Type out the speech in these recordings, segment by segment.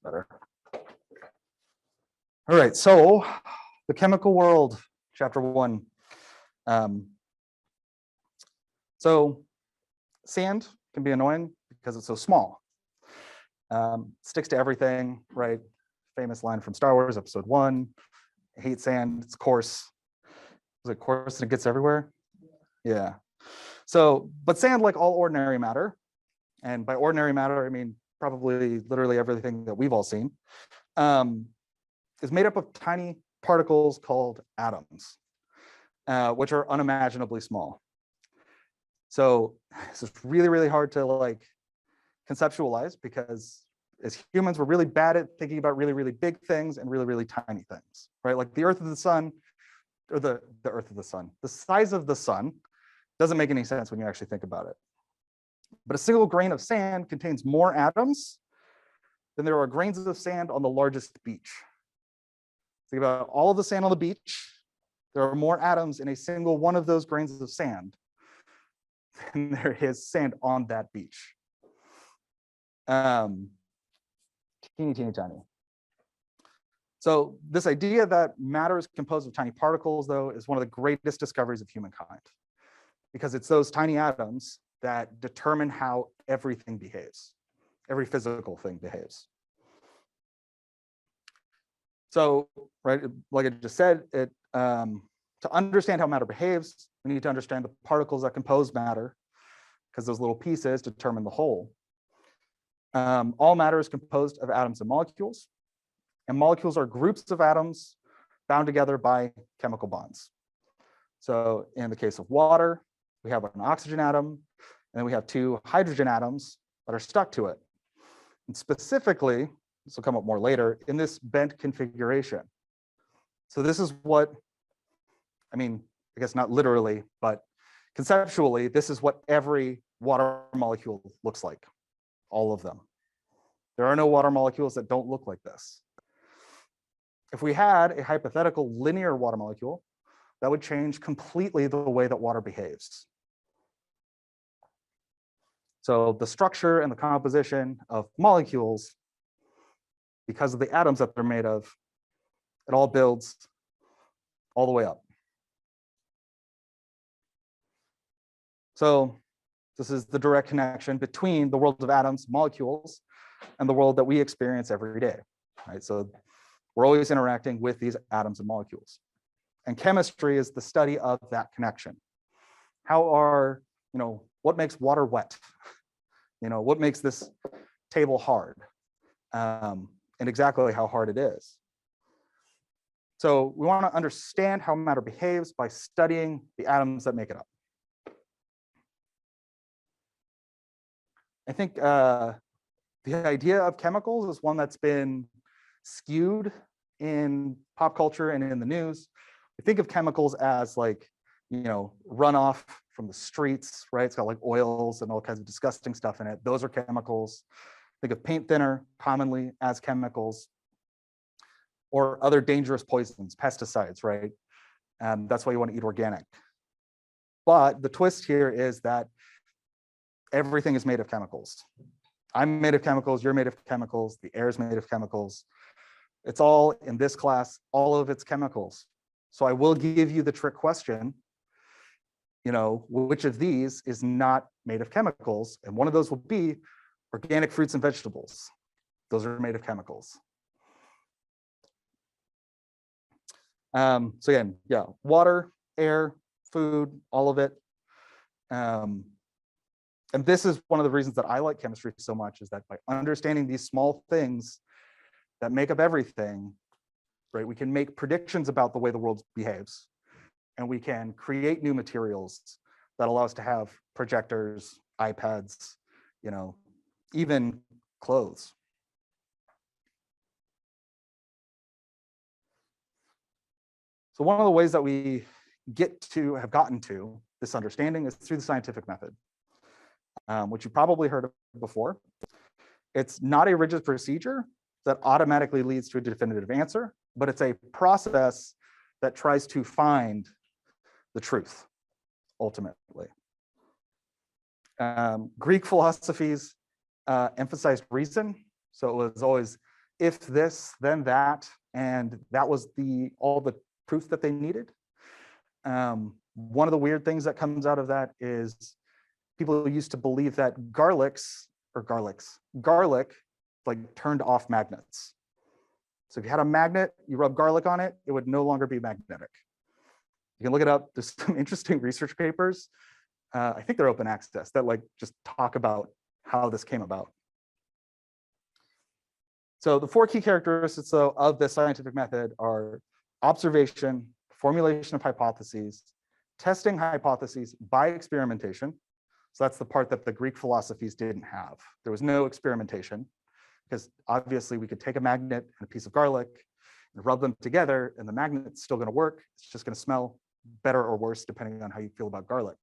better. All right, so the chemical world, chapter 1. So sand can be annoying because it's so small. Sticks to everything, right? Famous line from Star Wars, episode 1. I hate sand, it's coarse. Is it coarse and it gets everywhere? Yeah. So, but sand, like all ordinary matter, and by ordinary matter, I mean probably literally everything that we've all seen, is made up of tiny particles called atoms, which are unimaginably small. So this is really, really hard to like conceptualize because as humans, we're really bad at thinking about really, really big things and really, really tiny things, right? Like the Earth of the sun, or the Earth of the sun, the size of the sun doesn't make any sense when you actually think about it. But a single grain of sand contains more atoms than there are grains of sand on the largest beach. Think about all of the sand on the beach. There are more atoms in a single one of those grains of sand than there is sand on that beach. Teeny, teeny, tiny. So this idea that matter is composed of tiny particles, though, is one of the greatest discoveries of humankind, because it's those tiny atoms that determine how everything behaves, every physical thing behaves. So, right, like I just said, to understand how matter behaves, we need to understand the particles that compose matter, because those little pieces determine the whole. All matter is composed of atoms and molecules molecules are groups of atoms bound together by chemical bonds. So in the case of water, we have an oxygen atom, and then we have 2 hydrogen atoms that are stuck to it. And specifically, this will come up more later, in this bent configuration. So this is what, I mean, I guess not literally, but conceptually, this is what every water molecule looks like, all of them. There are no water molecules that don't look like this. If we had a hypothetical linear water molecule, that would change completely the way that water behaves. So the structure and the composition of molecules, because of the atoms that they're made of, it all builds all the way up. So this is the direct connection between the world of atoms, molecules, and the world that we experience every day, right? So we're always interacting with these atoms and molecules. And chemistry is the study of that connection. What makes water wet? What makes this table hard? And exactly how hard it is. So we want to understand how matter behaves by studying the atoms that make it up. I think the idea of chemicals is one that's been skewed in pop culture and in the news. We think of chemicals as like, runoff from the streets, right? It's got like oils and all kinds of disgusting stuff in it. Those are chemicals. Think of paint thinner commonly as chemicals, or other dangerous poisons, pesticides, right? That's why you want to eat organic. But the twist here is that everything is made of chemicals. I'm made of chemicals, you're made of chemicals, the air is made of chemicals. It's all in this class, all of it's chemicals. So I will give you the trick question, which of these is not made of chemicals? And one of those will be organic fruits and vegetables. Those are made of chemicals. So again, yeah, water, air, food, all of it. And this is one of the reasons that I like chemistry so much, is that by understanding these small things that make up everything, right, we can make predictions about the way the world behaves, and we can create new materials that allow us to have projectors, iPads, even clothes. So one of the ways that we have gotten to this understanding is through the scientific method, which you probably heard of before. It's not a rigid procedure that automatically leads to a definitive answer, but it's a process that tries to find the truth, ultimately. Greek philosophies emphasized reason, so it was always if this, then that, and that was all the proof that they needed. One of the weird things that comes out of that is people used to believe that garlic like turned off magnets. So if you had a magnet, you rub garlic on it, it would no longer be magnetic. You can look it up. There's some interesting research papers. I think they're open access that like just talk about how this came about. So the 4 key characteristics though of this scientific method are observation, formulation of hypotheses, testing hypotheses by experimentation. So that's the part that the Greek philosophies didn't have. There was no experimentation because obviously we could take a magnet and a piece of garlic and rub them together and the magnet's still going to work. It's just going to smell better or worse depending on how you feel about garlic.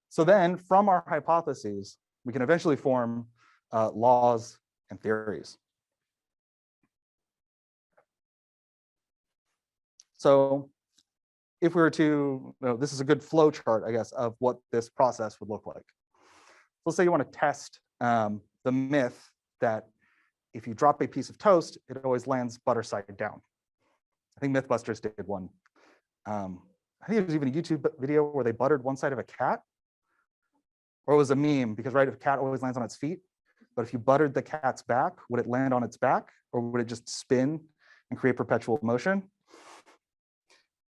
So then from our hypotheses, we can eventually form laws and theories. So if we were to, this is a good flow chart, I guess, of what this process would look like. Let's say you want to test the myth that if you drop a piece of toast, it always lands butter side down. I think Mythbusters did one. I think it was even a YouTube video where they buttered one side of a cat. Or it was a meme because, right, if a cat always lands on its feet, but if you buttered the cat's back, would it land on its back or would it just spin and create perpetual motion?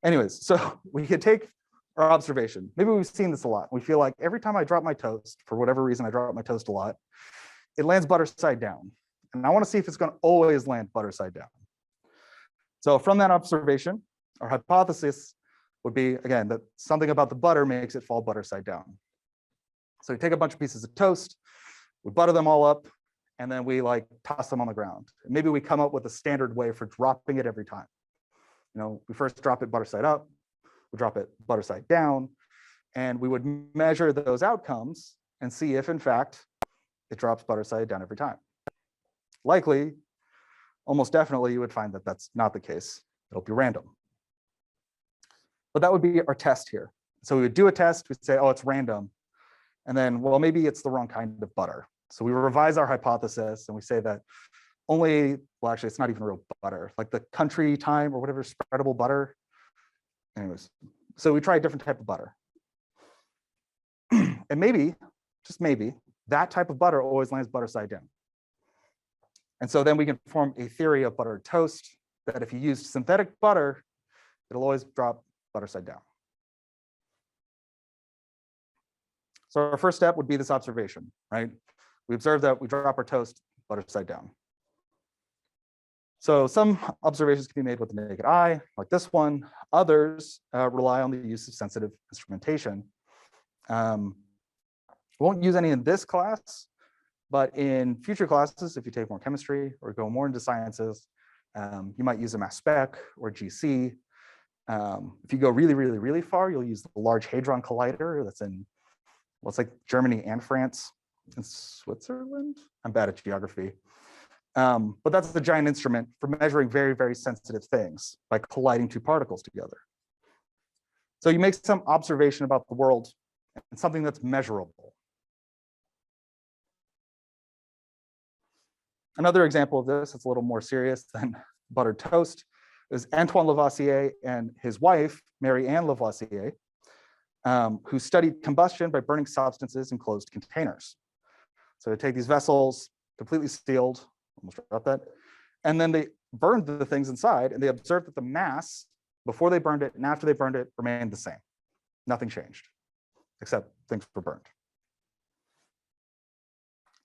Anyways, so we could take our observation. Maybe we've seen this a lot. We feel like every time I drop my toast, for whatever reason, I drop my toast a lot, it lands butter side down. And I want to see if it's going to always land butter side down. So from that observation, our hypothesis would be, again, that something about the butter makes it fall butter side down. So we take a bunch of pieces of toast, we butter them all up, and then we like toss them on the ground. Maybe we come up with a standard way for dropping it every time. You know, we first drop it butter side up, we drop it butter side down, and we would measure those outcomes and see if, in fact, it drops butter side down every time. Likely, almost definitely, you would find that that's not the case. It'll be random. But that would be our test here. So we would do a test, we'd say, oh, it's random. And then, well, maybe it's the wrong kind of butter. So we revise our hypothesis and we say that only, well, actually, it's not even real butter, like the country time or whatever spreadable butter. Anyways, so we try a different type of butter. And maybe, just maybe, that type of butter always lands butter side down. And so then we can form a theory of buttered toast that if you use synthetic butter, it'll always drop butter side down. So our first step would be this observation, right? We observe that we drop our toast butter side down. So some observations can be made with the naked eye, like this one. Others rely on the use of sensitive instrumentation. We won't use any in this class, but in future classes, if you take more chemistry or go more into sciences, you might use a mass spec or GC. If you go really, really, really far, you'll use the Large Hadron Collider that's in, well, it's like Germany and France and Switzerland. I'm bad at geography. But that's the giant instrument for measuring very, very sensitive things by colliding 2 particles together. So you make some observation about the world and something that's measurable. Another example of this, it's a little more serious than buttered toast, is Antoine Lavoisier and his wife, Mary Anne Lavoisier, who studied combustion by burning substances in closed containers. So they take these vessels, completely sealed, almost dropped that, and then they burned the things inside, and they observed that the mass, before they burned it and after they burned it, remained the same. Nothing changed, except things were burned.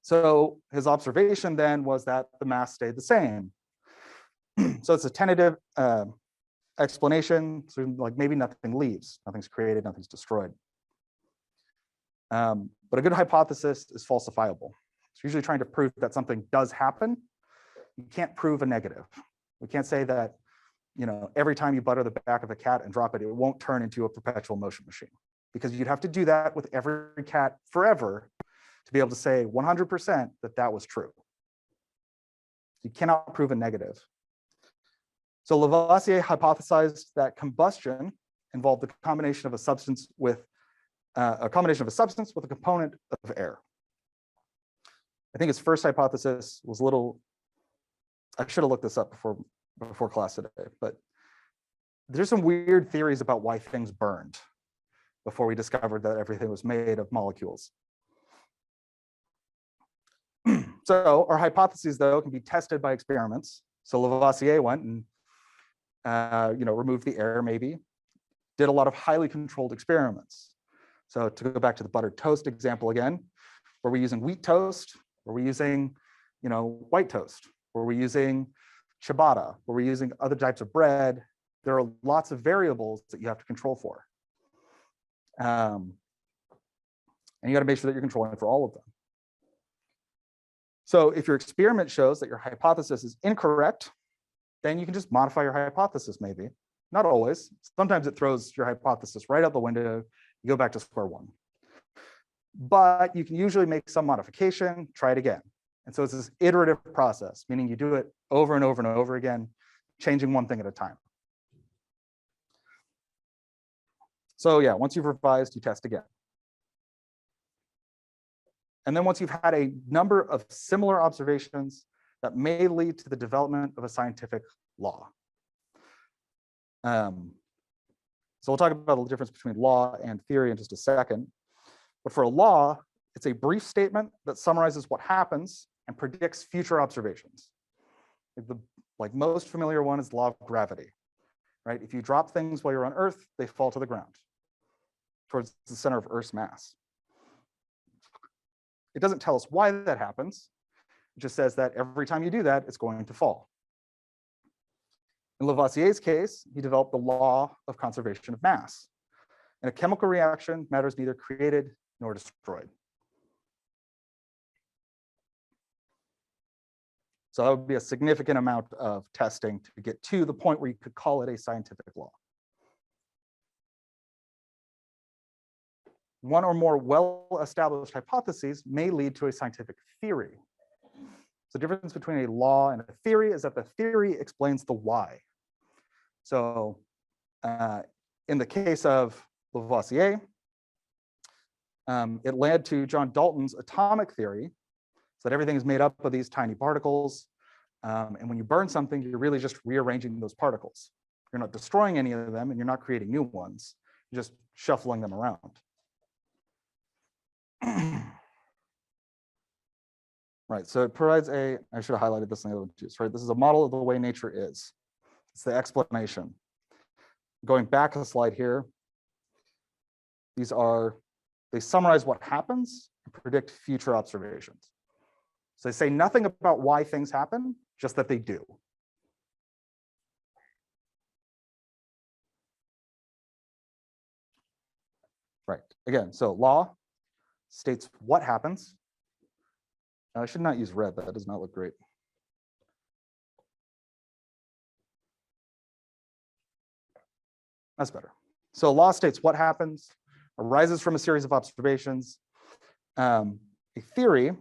So his observation then was that the mass stayed the same. So it's a tentative explanation. So like maybe nothing leaves, nothing's created, nothing's destroyed. But a good hypothesis is falsifiable. It's usually trying to prove that something does happen. You can't prove a negative. We can't say that, you know, every time you butter the back of a cat and drop it, it won't turn into a perpetual motion machine, because you'd have to do that with every cat forever to be able to say 100% that that was true. You cannot prove a negative. So Lavoisier hypothesized that combustion involved the combination of a substance with a component of air. I think his first hypothesis was a little, I should have looked this up before class today, but there's some weird theories about why things burned before we discovered that everything was made of molecules. So our hypotheses, though, can be tested by experiments. So Lavoisier went and removed the air, maybe, did a lot of highly controlled experiments. So to go back to the buttered toast example again, were we using wheat toast? Were we using, white toast? Were we using ciabatta? Were we using other types of bread? There are lots of variables that you have to control for. And you got to make sure that you're controlling for all of them. So if your experiment shows that your hypothesis is incorrect, then you can just modify your hypothesis, maybe. Not always. Sometimes it throws your hypothesis right out the window. You go back to square one. But you can usually make some modification, try it again. And so it's this iterative process, meaning you do it over and over and over again, changing one thing at a time. So yeah, once you've revised, you test again. And then once you've had a number of similar observations that may lead to the development of a scientific law. So we'll talk about the difference between law and theory in just a second. But for a law, it's a brief statement that summarizes what happens and predicts future observations. The most familiar one is the law of gravity, right? If you drop things while you're on Earth, they fall to the ground towards the center of Earth's mass. It doesn't tell us why that happens. It just says that every time you do that, it's going to fall. In Lavoisier's case, he developed the law of conservation of mass. In a chemical reaction, matter is neither created nor destroyed. So that would be a significant amount of testing to get to the point where you could call it a scientific law. One or more well-established hypotheses may lead to a scientific theory. So the difference between a law and a theory is that the theory explains the why. So in the case of Lavoisier, it led to John Dalton's atomic theory, so that everything is made up of these tiny particles. And when you burn something, you're really just rearranging those particles. You're not destroying any of them, and you're not creating new ones. You're just shuffling them around. Right, so it provides I should have highlighted this in the other two, right? This is a model of the way nature is. It's the explanation. Going back a slide here, they summarize what happens and predict future observations. So they say nothing about why things happen, just that they do. Right, again, so law states what happens. I should not use red, that does not look great. That's better. So law states what happens, arises from a series of observations. A theory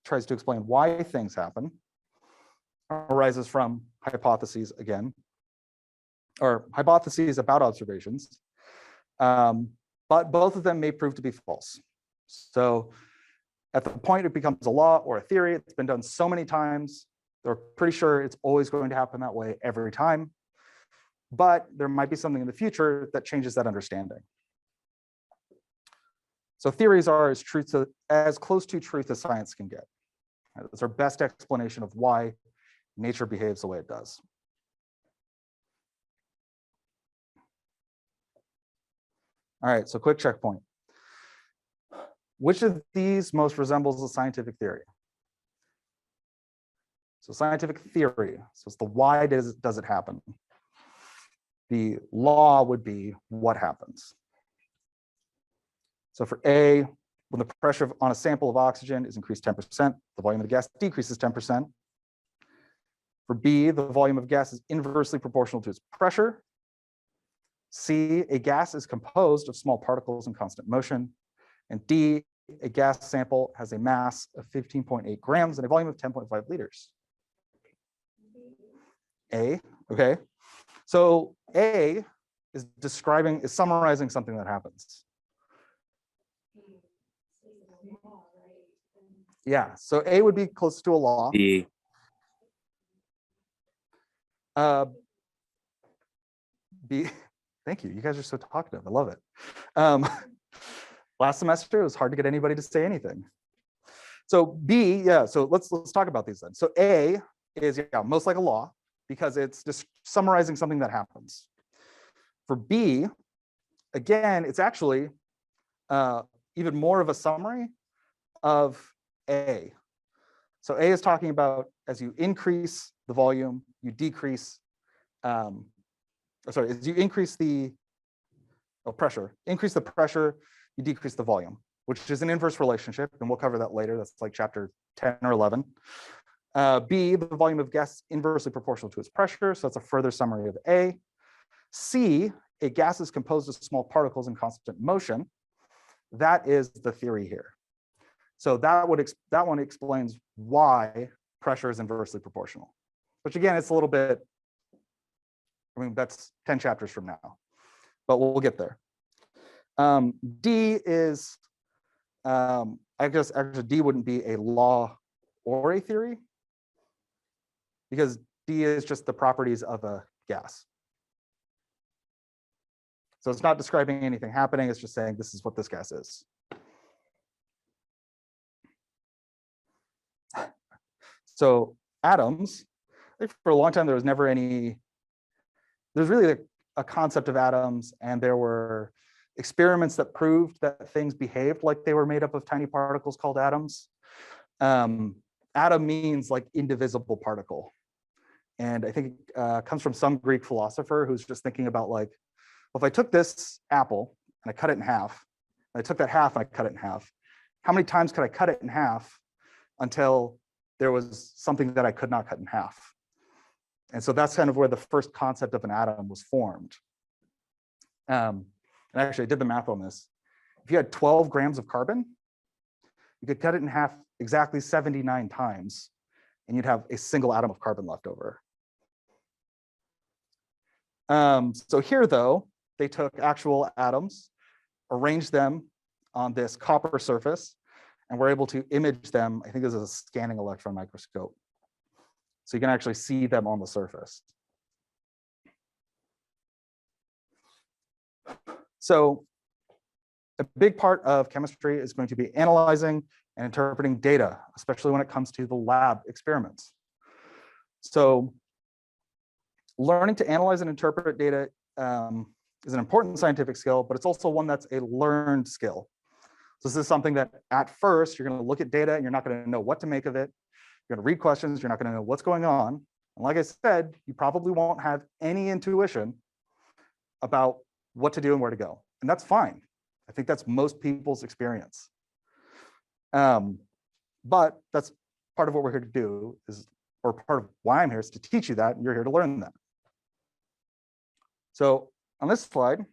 tries to explain why things happen, arises from hypotheses again, or hypotheses about observations, but both of them may prove to be false. So at the point it becomes a law or a theory, it's been done so many times, they're pretty sure it's always going to happen that way every time, but there might be something in the future that changes that understanding. So theories are as close to truth as science can get. It's our best explanation of why nature behaves the way it does. All right, so quick checkpoint. Which of these most resembles a scientific theory? So scientific theory, so it's the why does it happen? The law would be what happens. So for A, when the pressure on a sample of oxygen is increased 10%, the volume of the gas decreases 10%. For B, the volume of gas is inversely proportional to its pressure. C, a gas is composed of small particles in constant motion. And D, a gas sample has a mass of 15.8 grams and a volume of 10.5 liters. A, okay. So A is summarizing something that happens. Yeah, so A would be close to a law. B. B, thank you. You guys are so talkative. I love it. Last semester, it was hard to get anybody to say anything. So B, yeah, so let's talk about these then. So A is most like a law because it's just summarizing something that happens. For B, again, it's actually even more of a summary of A. So A is talking about as you increase the volume, you decrease, as you increase the pressure, increase the pressure, you decrease the volume, which is an inverse relationship, and we'll cover that later. That's like chapter 10 or 11. B, the volume of gas inversely proportional to its pressure, so that's a further summary of A. C, a gas is composed of small particles in constant motion. That is the theory here. So that one explains why pressure is inversely proportional, which again, it's a little bit, I mean, that's 10 chapters from now, but we'll get there. D is, I guess actually D wouldn't be a law or a theory because D is just the properties of a gas. So it's not describing anything happening, it's just saying this is what this gas is. So atoms, I think for a long time there was never any, there's really a concept of atoms, and there were experiments that proved that things behaved like they were made up of tiny particles called atoms. Atom means like indivisible particle. And I think it comes from some Greek philosopher who's just thinking about like, well, if I took this apple and I cut it in half, and I took that half and I cut it in half, how many times could I cut it in half until there was something that I could not cut in half? And so that's kind of where the first concept of an atom was formed. And actually I did the math on this. If you had 12 grams of carbon, you could cut it in half exactly 79 times, and you'd have a single atom of carbon left over. So here though, they took actual atoms, arranged them on this copper surface, and were able to image them. I think this is a scanning electron microscope. So you can actually see them on the surface. So a big part of chemistry is going to be analyzing and interpreting data, especially when it comes to the lab experiments. So learning to analyze and interpret data is an important scientific skill, but it's also one that's a learned skill. So this is something that at first you're going to look at data and you're not going to know what to make of it. You're going to read questions, you're not going to know what's going on. And like I said, you probably won't have any intuition about what to do and where to go. And that's fine. I think that's most people's experience. But that's part of what we're here to do is, or part of why I'm here is to teach you that, and you're here to learn that. So on this slide,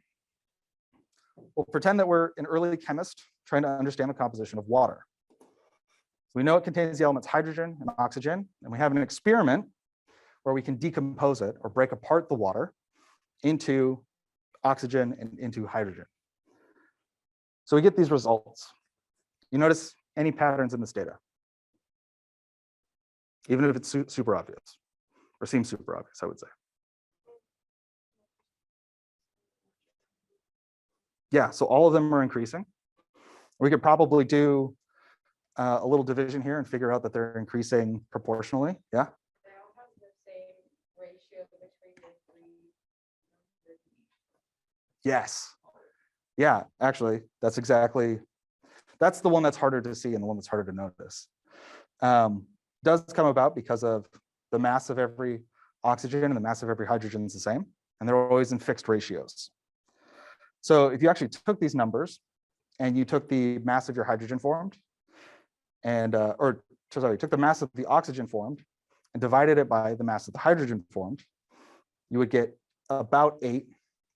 we'll pretend that we're an early chemist trying to understand the composition of water. So we know it contains the elements hydrogen and oxygen, and we have an experiment where we can decompose it or break apart the water into oxygen and into hydrogen. So we get these results. You notice any patterns in this data, even if it's super obvious, or seems super obvious, I would say. Yeah, so all of them are increasing. We could probably do a little division here and figure out that they're increasing proportionally. Yeah. They all have the same ratio between the three. Yes. Yeah, actually, that's the one that's harder to see and the one that's harder to notice. Does come about because of the mass of every oxygen and the mass of every hydrogen is the same, and they're always in fixed ratios. So if you actually took these numbers and you took the mass of your hydrogen formed and, took the mass of the oxygen formed and divided it by the mass of the hydrogen formed, you would get about 8,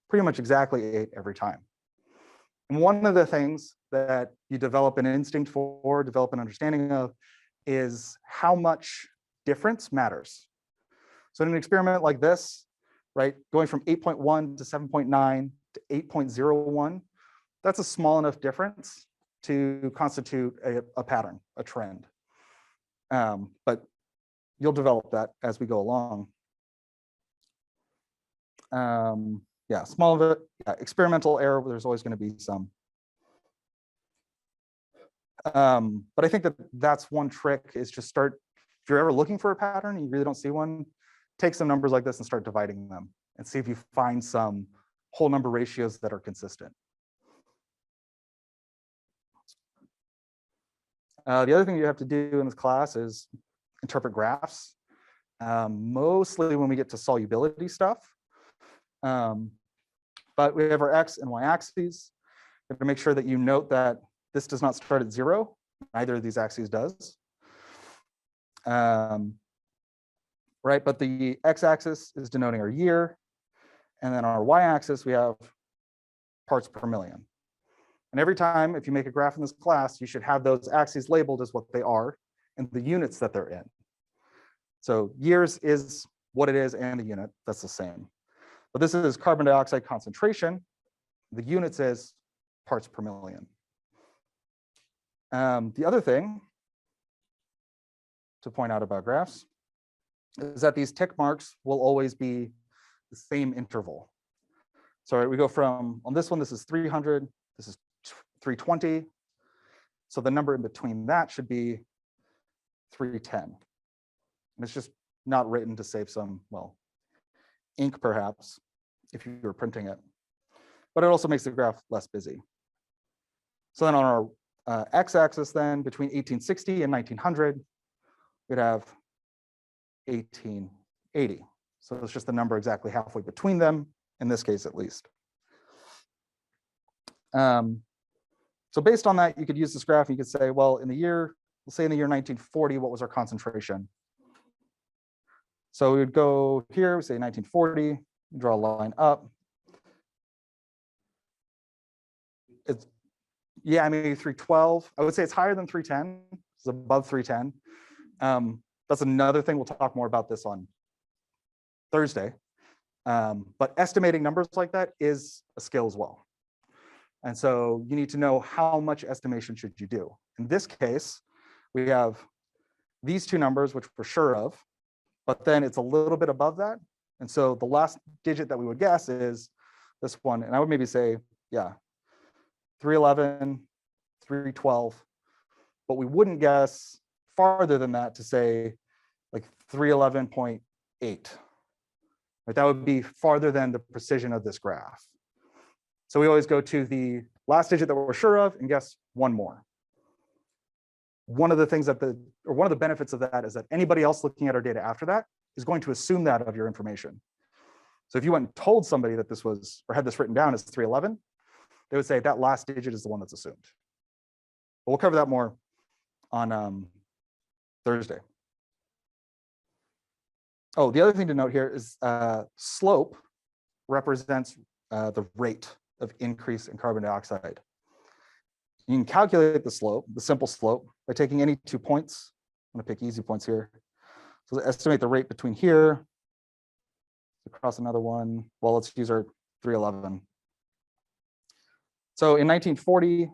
pretty much exactly 8 every time. And one of the things that you develop an instinct for, develop an understanding of, is how much difference matters. So in an experiment like this, right, going from 8.1 to 7.9 to 8.01, that's a small enough difference to constitute a pattern, a trend. But you'll develop that as we go along. Yeah, small of it, yeah, experimental error, there's always going to be some. But I think that that's one trick is just start, if you're ever looking for a pattern and you really don't see one, take some numbers like this and start dividing them and see if you find some whole number ratios that are consistent. The other thing you have to do in this class is interpret graphs, mostly when we get to solubility stuff. But we have our X and Y axes. You have to make sure that you note that this does not start at 0. Neither of these axes does. Right, but the X-axis is denoting our year. And then our Y-axis, we have parts per million. And every time, if you make a graph in this class, you should have those axes labeled as what they are and the units that they're in. So years is what it is and the unit, that's the same. But this is carbon dioxide concentration. The units is parts per million. The other thing to point out about graphs is that these tick marks will always be the same interval. So we go from, on this one, this is 300, this is 320. So the number in between that should be 310. And it's just not written to save some, well, ink perhaps, if you were printing it. But it also makes the graph less busy. So then on our x-axis then, between 1860 and 1900, we'd have 1880. So it's just the number exactly halfway between them, in this case at least. So based on that, you could use this graph and you could say, well, in the year, let's say in the year 1940, what was our concentration? So we would go here, we say 1940, draw a line up. It's, yeah, maybe 312. I would say it's higher than 310. It's above 310. That's another thing. We'll talk more about this on Thursday. But estimating numbers like that is a skill as well. And so you need to know how much estimation should you do. In this case, we have these two numbers, which we're sure of, but then it's a little bit above that. And so the last digit that we would guess is this one. And I would maybe say, yeah, 311, 312, but we wouldn't guess farther than that to say like 311.8. Right? That would be farther than the precision of this graph. So we always go to the last digit that we're sure of and guess one more. One of the things that one of the benefits of that is that anybody else looking at our data after that is going to assume that of your information. So if you went and told somebody that this was, or had this written down as 311, they would say that last digit is the one that's assumed. But we'll cover that more on Thursday. Oh, the other thing to note here is slope represents the rate of increase in carbon dioxide. You can calculate the slope, the simple slope, by taking any 2 points. I'm going to pick easy points here. So estimate the rate between here, across another one. Well, let's use our 311. So in 1940,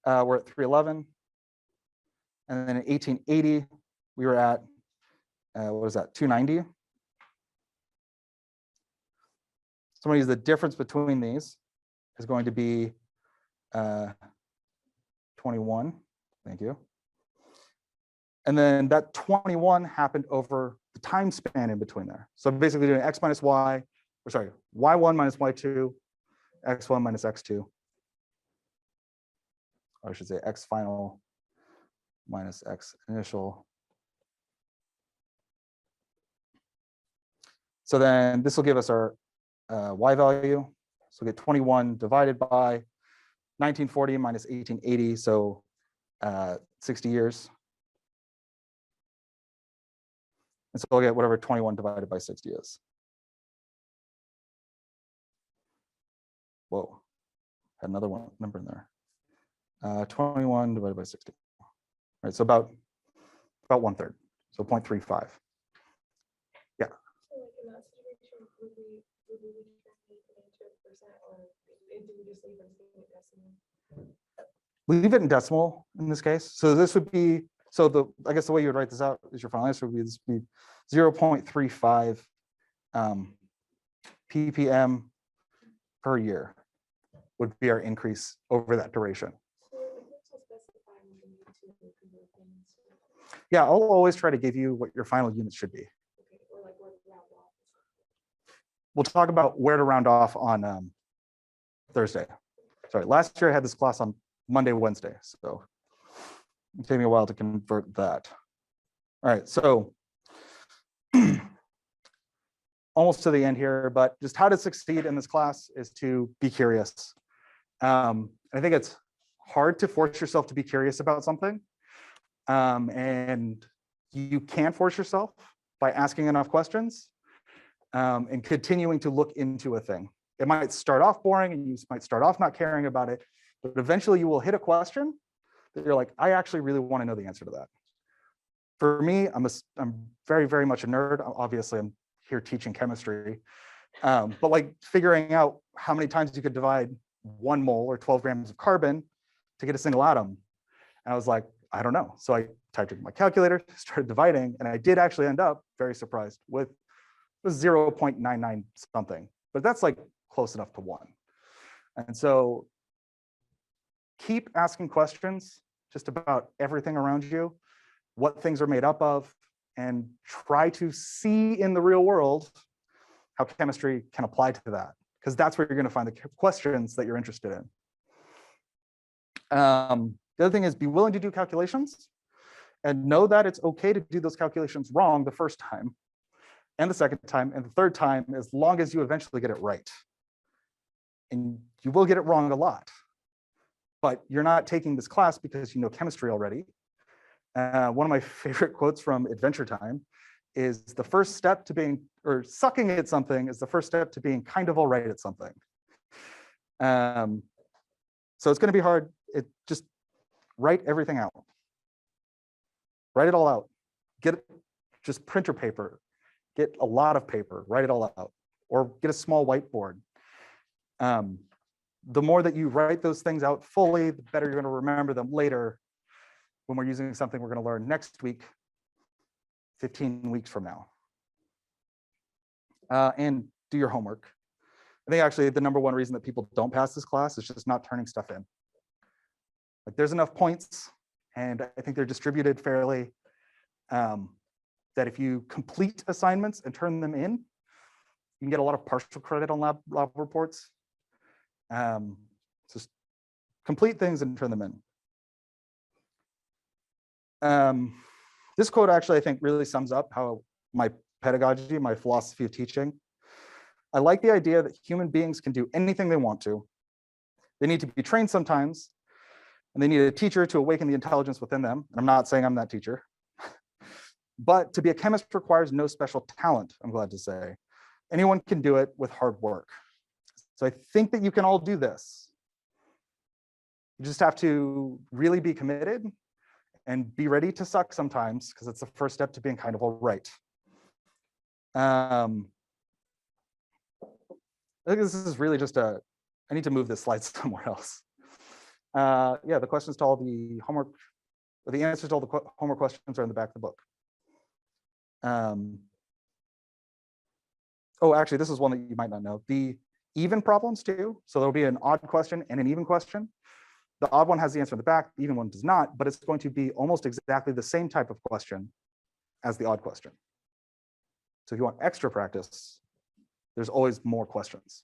we're at 311. And then in 1880, we were at, what was that, 290? So I'm going to use the difference between these is going to be 21. Thank you. And then that 21 happened over the time span in between there. So basically doing x minus y, or sorry, y1 minus y2, x1 minus x2. Or I should say x final minus x initial. So then this will give us our y value. So we get 21 divided by 1940 minus 1880, so 60 years. And so we'll get whatever 21 divided by 60 is. Whoa, had another one number in there. 21 divided by 60. All right, so about 1/3, so 0.35. Yeah. So like in that situation, would we translate it into a percent, or do we just leave it as a decimal? leave it in decimal in this case. So this would be, so I guess the way you would write this out is your final answer would be, this would be 0.35 ppm per year would be our increase over that duration. Yeah, I'll always try to give you what your final units should be. We'll talk about where to round off on Thursday. Sorry, last year I had this class on Monday, Wednesday, so it'll take me a while to convert that. All right, so almost to the end here, but just how to succeed in this class is to be curious. I think it's hard to force yourself to be curious about something. And you can force yourself by asking enough questions and continuing to look into a thing. It might start off boring and you might start off not caring about it, but eventually you will hit a question that you're like, I actually really want to know the answer to that. For me, I'm very, very much a nerd. Obviously, I'm here teaching chemistry, but like figuring out how many times you could divide 1 mole or 12 grams of carbon to get a single atom. And I was like, I don't know. So I typed it in my calculator, started dividing, and I did actually end up very surprised with 0.99 something, but that's like close enough to 1. And so keep asking questions just about everything around you, what things are made up of, and try to see in the real world how chemistry can apply to that, because that's where you're going to find the questions that you're interested in. The other thing is be willing to do calculations and know that it's okay to do those calculations wrong the first time and the second time and the third time, as long as you eventually get it right. And you will get it wrong a lot, but you're not taking this class because you know chemistry already. One of my favorite quotes from Adventure Time is the first step to being, or sucking at something is the first step to being kind of all right at something. So it's going to be hard. Just write everything out. Write it all out. Get just printer paper. Get a lot of paper. Write it all out. Or get a small whiteboard. The more that you write those things out fully, the better you're going to remember them later when we're using something we're going to learn next week, 15 weeks from now. And do your homework. I think actually the #1 reason that people don't pass this class is just not turning stuff in. Like there's enough points, and I think they're distributed fairly, that if you complete assignments and turn them in, you can get a lot of partial credit on lab reports. Just complete things and turn them in. This quote actually, I think, really sums up how my pedagogy, my philosophy of teaching. I like the idea that human beings can do anything they want to. They need to be trained sometimes, and they need a teacher to awaken the intelligence within them. And I'm not saying I'm that teacher. But to be a chemist requires no special talent, I'm glad to say. Anyone can do it with hard work. So I think that you can all do this. You just have to really be committed and be ready to suck sometimes, because it's the first step to being kind of all right. I think this is really just I need to move this slide somewhere else. Yeah, the questions to all the homework, or the answers to all the homework questions are in the back of the book. Oh, actually, this is one that you might not know. The even problems too. So there'll be an odd question and an even question. The odd one has the answer in the back, the even one does not, but it's going to be almost exactly the same type of question as the odd question. So if you want extra practice, there's always more questions.